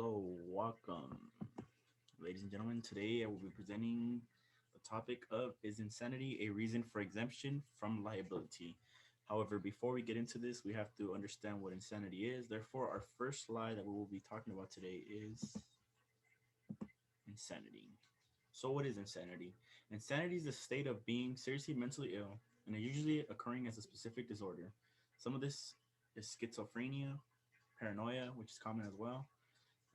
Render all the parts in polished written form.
Hello, welcome, ladies and gentlemen. Today I will be presenting the topic of is insanity a reason for exemption from liability? However, before we get into this, we have to understand what insanity is. Therefore, our first slide that we will be talking about today is insanity. So, what is insanity? Insanity is a state of being seriously mentally ill and are usually occurring as a specific disorder. Some of this is schizophrenia, paranoia, which is common as well.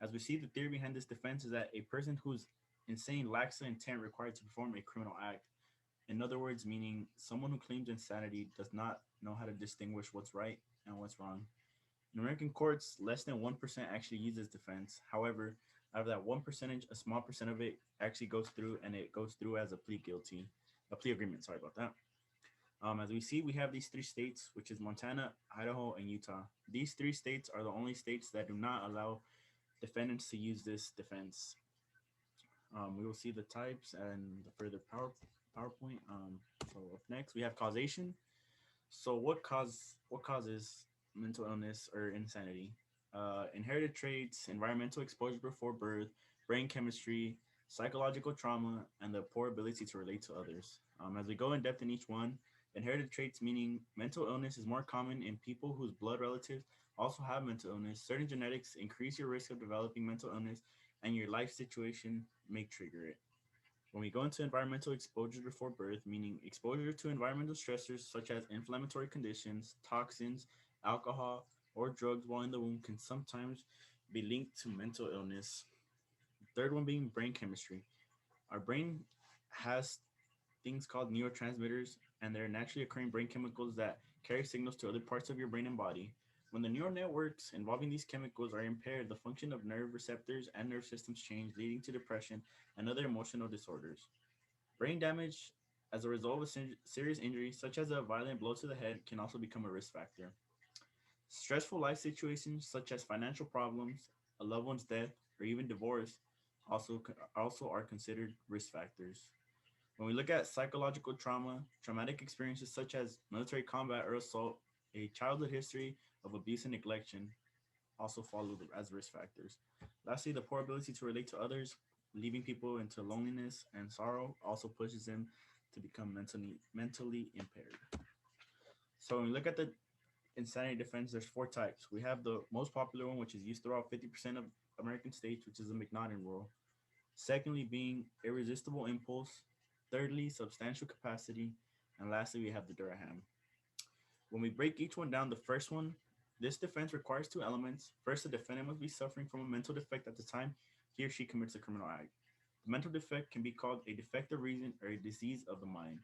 As we see, the theory behind this defense is that a person who's insane lacks the intent required to perform a criminal act. In other words, meaning someone who claims insanity does not know how to distinguish what's right and what's wrong. In American courts, less than 1% actually use this defense. However, out of that 1%, a small percent of it actually goes through, and it goes through as a plea agreement. Sorry about that. As we see, we have these three states, which is Montana, Idaho, and Utah. These three states are the only states that do not allow defendants to use this defense. We will see the types and the further PowerPoint. So up next we have causation. So what causes mental illness or insanity? Inherited traits, environmental exposure before birth, brain chemistry, psychological trauma, and the poor ability to relate to others. As we go in depth in each one, inherited traits meaning mental illness is more common in people whose blood relatives also have mental illness. Certain genetics increase your risk of developing mental illness, and your life situation may trigger it. When we go into environmental exposure before birth, meaning exposure to environmental stressors such as inflammatory conditions, toxins, alcohol, or drugs while in the womb can sometimes be linked to mental illness. Third one being brain chemistry. Our brain has things called neurotransmitters, and they're naturally occurring brain chemicals that carry signals to other parts of your brain and body. When the neural networks involving these chemicals are impaired, the function of nerve receptors and nerve systems change, leading to depression and other emotional disorders. Brain damage as a result of a serious injury, such as a violent blow to the head, can also become a risk factor. Stressful life situations, such as financial problems, a loved one's death, or even divorce, also are considered risk factors. When we look at psychological trauma, traumatic experiences such as military combat or assault, a childhood history of abuse and neglection also follow as risk factors. Lastly, the poor ability to relate to others, leaving people into loneliness and sorrow, also pushes them to become mentally impaired. So when we look at the insanity defense, there's four types. We have the most popular one, which is used throughout 50% of American states, which is the McNaughton rule. Secondly, being irresistible impulse. Thirdly, substantial capacity. And lastly, we have the Durham. When we break each one down, the first one, this defense requires two elements. First, the defendant must be suffering from a mental defect at the time he or she commits a criminal act. The mental defect can be called a defective reason or a disease of the mind,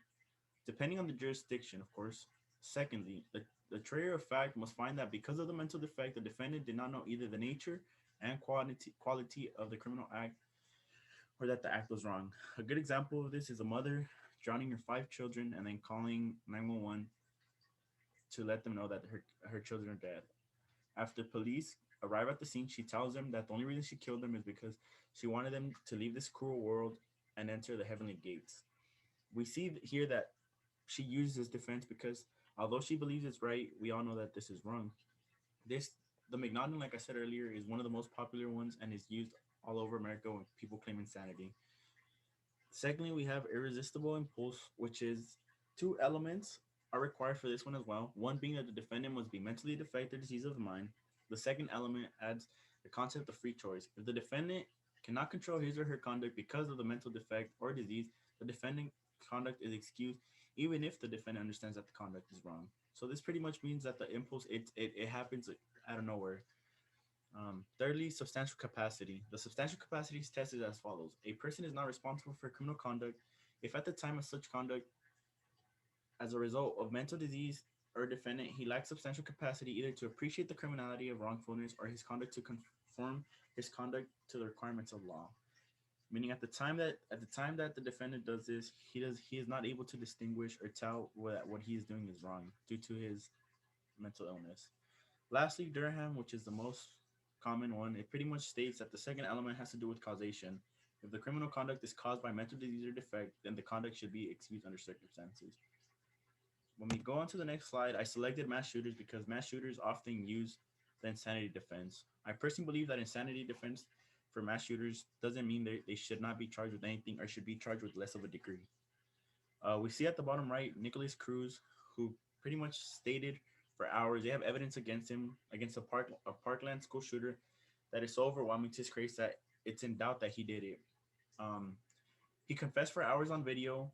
depending on the jurisdiction, of course. Secondly, the trader of fact must find that because of the mental defect, the defendant did not know either the nature and quality of the criminal act or that the act was wrong. A good example of this is a mother drowning her five children and then calling 911 to let them know that her children are dead. After police arrive at the scene, she tells them that the only reason she killed them is because she wanted them to leave this cruel world and enter the heavenly gates. We see here that she uses this defense because although she believes it's right, we all know that this is wrong. This the McNaughton, like I said earlier, is one of the most popular ones and is used all over America when people claim insanity. Secondly, we have irresistible impulse, which is two elements are required for this one as well. One being that the defendant must be mentally defective, disease of the mind. The second element adds the concept of free choice. If the defendant cannot control his or her conduct because of the mental defect or disease, the defendant conduct is excused, even if the defendant understands that the conduct is wrong. So this pretty much means that the impulse it happens out of nowhere. Thirdly, substantial capacity. The substantial capacity is tested as follows. A person is not responsible for criminal conduct if at the time of such conduct, as a result of mental disease or defendant, he lacks substantial capacity either to appreciate the criminality of wrongfulness or his conduct to conform his conduct to the requirements of law. Meaning at the time that the defendant does this, he is not able to distinguish or tell what he is doing is wrong due to his mental illness. Lastly, Durham, which is the most common one, it pretty much states that the second element has to do with causation. If the criminal conduct is caused by mental disease or defect, then the conduct should be excused under circumstances. When we go on to the next slide, I selected mass shooters because mass shooters often use the insanity defense. I personally believe that insanity defense for mass shooters doesn't mean they should not be charged with anything or should be charged with less of a degree. We see at the bottom right Nicholas Cruz, who pretty much stated for hours they have evidence against him against a Parkland school shooter that is so overwhelming to his case that it's in doubt that he did it. Um, he confessed for hours on video.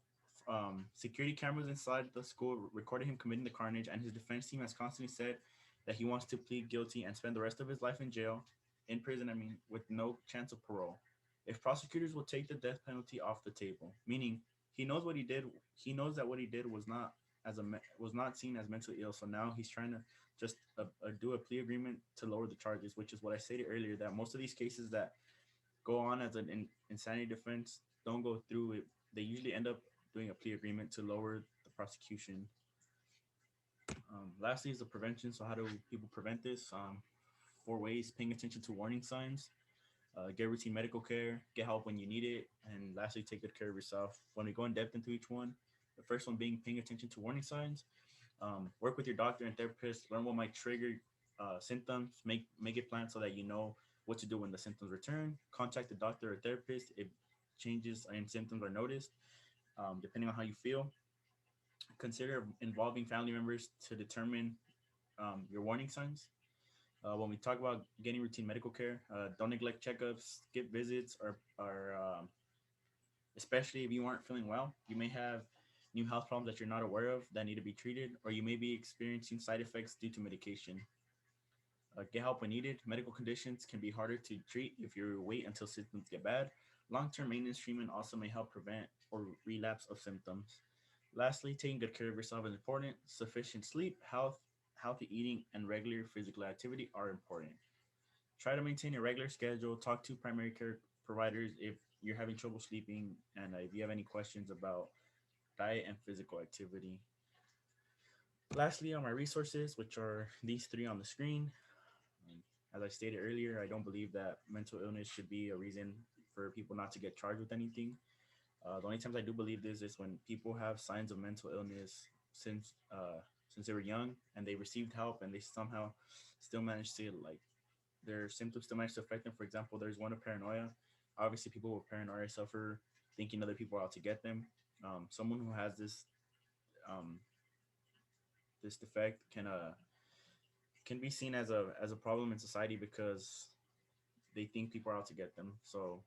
Security cameras inside the school recorded him committing the carnage, and his defense team has constantly said that he wants to plead guilty and spend the rest of his life in jail, in prison, I mean, with no chance of parole. If prosecutors will take the death penalty off the table, meaning he knows what he did, he knows that what he did was not was not seen as mentally ill. So now he's trying to just do a plea agreement to lower the charges, which is what I stated earlier. That most of these cases that go on as an insanity defense don't go through it. They usually end up doing a plea agreement to lower the prosecution. Lastly is the prevention. So how do people prevent this? Four ways: paying attention to warning signs, get routine medical care, get help when you need it, and lastly, take good care of yourself. When we go in depth into each one, the first one being paying attention to warning signs. Work with your doctor and therapist. Learn what might trigger symptoms. Make it plan so that you know what to do when the symptoms return. Contact the doctor or therapist if changes in symptoms are noticed, depending on how you feel. Consider involving family members to determine your warning signs. When we talk about getting routine medical care, don't neglect checkups, skip visits, or especially if you aren't feeling well. You may have new health problems that you're not aware of that need to be treated, or you may be experiencing side effects due to medication. Get help when needed. Medical conditions can be harder to treat if you wait until symptoms get bad. Long term maintenance treatment also may help prevent or relapse of symptoms. Lastly, taking good care of yourself is important. Sufficient sleep, healthy eating, and regular physical activity are important. Try to maintain a regular schedule. Talk to primary care providers if you're having trouble sleeping, and if you have any questions about diet and physical activity. Lastly, on my resources, which are these three on the screen, um, as I stated earlier, I don't believe that mental illness should be a reason for people not to get charged with anything. The only times I do believe this is when people have signs of mental illness since they were young and they received help and they somehow still manage to like their symptoms still manage to affect them. For example, there's one of paranoia. Obviously, people with paranoia suffer thinking other people are out to get them. Someone who has um, this defect can be seen as a problem in society because they think people are out to get them. So